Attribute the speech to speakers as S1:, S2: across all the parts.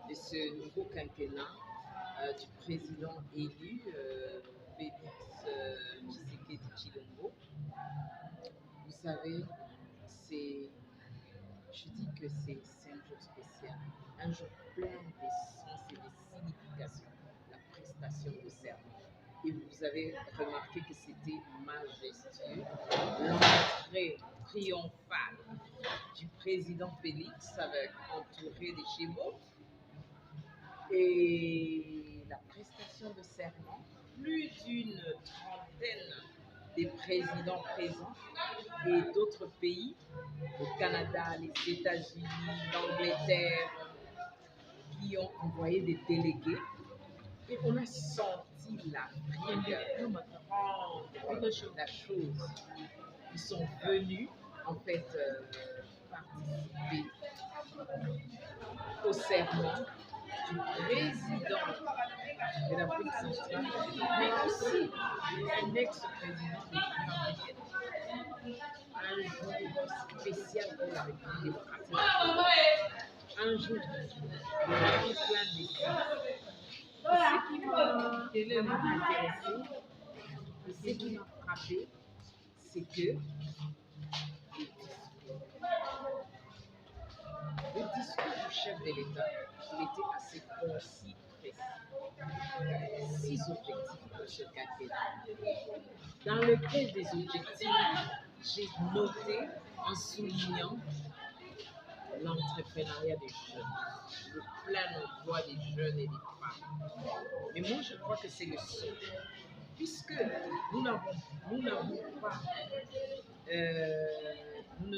S1: de ce nouveau quinquennat du président élu, Félix Tshisekedi Tshilombo. Vous savez, c'est, je dis que c'est un jour spécial, un jour plein d'essence et de signification, la prestation de serment. Et vous avez remarqué que c'était majestueux, l'entrée triomphale du président Félix avec entouré des chevaux et la prestation de serment, plus d'une trentaine des présidents présents et d'autres pays, le Canada, les États-Unis, l'Angleterre, qui ont envoyé des délégués. Et on a senti la rigueur, la chose. Ils sont venus, en fait, participer au serment du président de l'Afrique centrale, mais aussi un ex-président de l'Afrique, un jour spécial pour la République démocratique, un jour vraiment plein d'essence. Ce qui m'a tellement intéressé, et ce qui m'a frappé, c'est que le discours du chef de l'État, il était assez concis, précis. 6 objectifs pour ce quinquennat. Dans lequel des objectifs, j'ai noté en soulignant l'entrepreneuriat des jeunes, le plein emploi des jeunes et des femmes. Mais moi, je crois que c'est le seul. Puisque nous n'avons pas, nous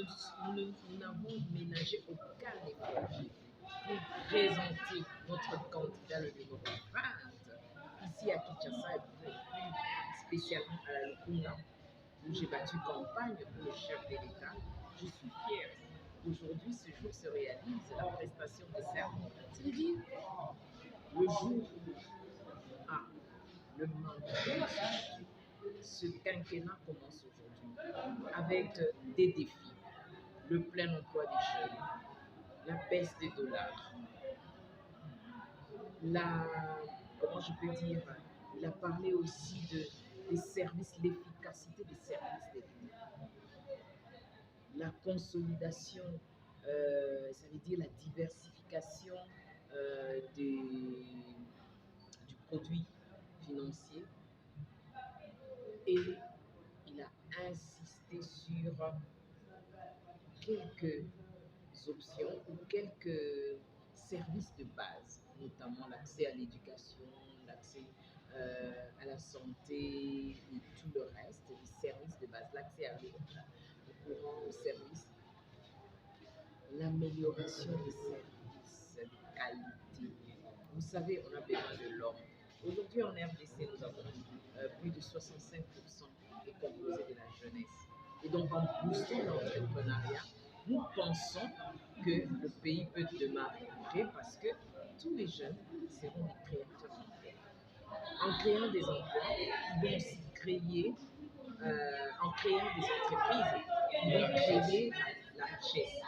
S1: n'avons ménagé aucun effort pour présenter notre candidat le numéro 20 ici à Kinshasa et plus spécialement à la Lukunda, où j'ai battu campagne pour le chef de l'État. Je suis fière. Aujourd'hui, ce jour se réalise, la prestation de serment. C'est-à-dire le jour où le mandat, ce quinquennat commence aujourd'hui avec des défis, le plein emploi des jeunes, la baisse des dollars, comment je peux dire, il a parlé aussi des services, l'efficacité des services de l'État, la consolidation, ça veut dire la diversification du produit financier. Et il a insisté sur quelques options ou quelques services de base, notamment l'accès à l'éducation, l'accès à la santé et tout le reste, les services de base, l'accès à l'eau, au courant, aux services, l'amélioration des services de qualité. Vous savez, on a besoin de l'homme. Aujourd'hui, en RDC, nous avons plus de 65% est composé de la jeunesse. Et donc, en boostant l'entrepreneuriat, nous pensons que le pays peut démarrer parce que tous les jeunes seront des créateurs d'emplois. En créant des emplois, ils vont aussi créer, en créant des entreprises, ils vont créer la richesse.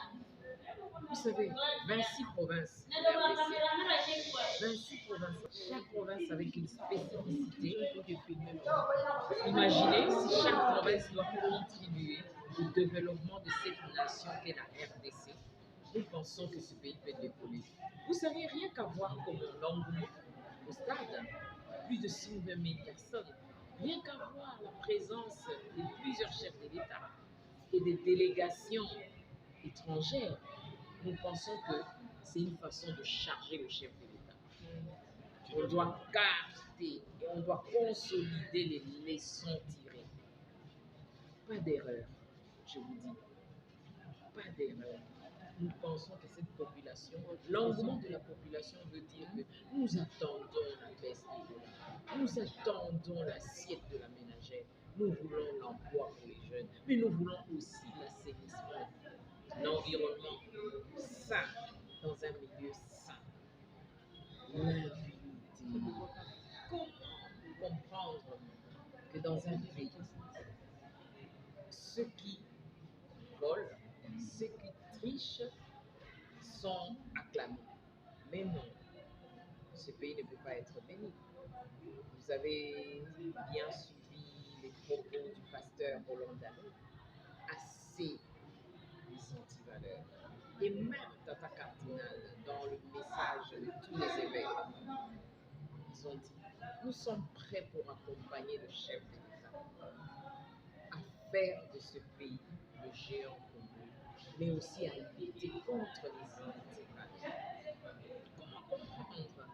S1: Vous savez, 26 provinces de RDC, 26 provinces, chaque province avec une spécificité. Imaginez si chaque province doit contribuer au développement de cette nation qu'est la RDC. Nous pensons que ce pays peut décoller. Vous savez, rien qu'à voir comme l'engouement au stade, plus de 120 000 personnes, rien qu'à voir la présence de plusieurs chefs de l'État et des délégations étrangères, nous pensons que c'est une façon de charger le chef de l'État. On doit capter et on doit consolider les leçons tirées. Pas d'erreur, je vous dis. Pas d'erreur. Nous pensons que cette population, l'engouement de la population veut dire que nous attendons la baisse des dollars, nous attendons l'assiette de la ménagère, nous voulons l'emploi pour les jeunes, mais nous voulons aussi l'assainissement, l'environnement sain, dans un milieu sain, l'impunité. Comment comprendre que dans un pays, ceux qui volent, ceux qui trichent sont acclamés. Mais non, ce pays ne peut pas être béni. Vous avez bien suivi les propos du pasteur Roland Dano, assez des antivaleurs. Et même Tata Cardinal, dans le message de tous les évêques, ils ont dit, nous sommes prêts pour accompagner le chef de l'État à faire de ce pays le géant commun, mais aussi à lutter contre les antivaleurs. Comment comprendre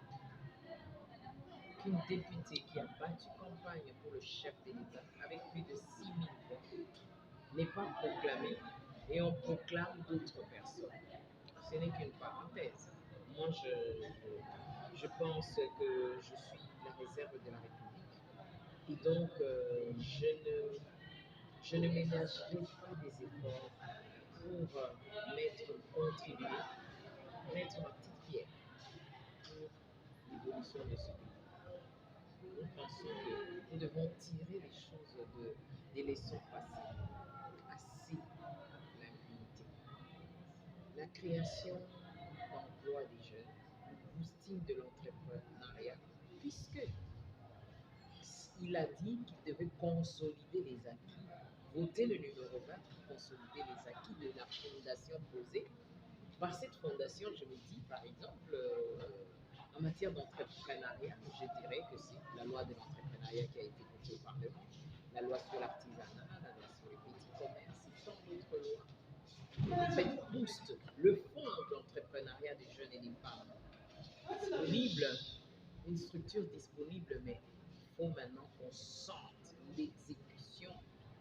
S1: qu'une députée qui a battu campagne pour le chef de l'État avec plus de 6000 voix n'est pas proclamée et on proclame d'autres personnes? Ce n'est qu'une parenthèse. Moi, je pense que je suis la réserve de la République. Et donc, je ne ménagerai pas des efforts pour contribuer, mettre ma petite pierre pour l'évolution de ce pays. Nous pensons que nous devons tirer les choses des leçons passées. Assez l'impunité. La création d'emplois des jeunes, le boosting de l'entrepreneuriat, puisque il a dit qu'il devait consolider les acquis, voter le numéro 20 pour consolider les acquis de la fondation posée. Par cette fondation, je me dis, par exemple, en matière d'entrepreneuriat, je dirais que c'est la loi de l'entrepreneuriat qui a été votée au Parlement, la loi sur l'artisanat, la loi sur les petits commerces et tant d'autres lois. En fait, booste le fonds d'entrepreneuriat des jeunes et des femmes disponible, une structure disponible, mais il faut maintenant qu'on sorte l'exécution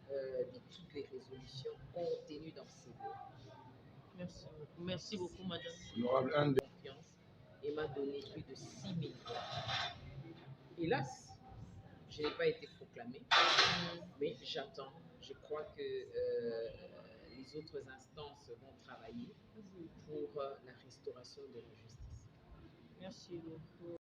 S1: de toutes les résolutions contenues dans ces lois.
S2: Merci beaucoup, madame.
S1: Honorable Anne de confiance et m'a donné plus de 6000 voix. Hélas, je n'ai pas été proclamée, mais j'attends. Je crois que les autres instances vont travailler pour la restauration de la justice.
S2: Merci beaucoup.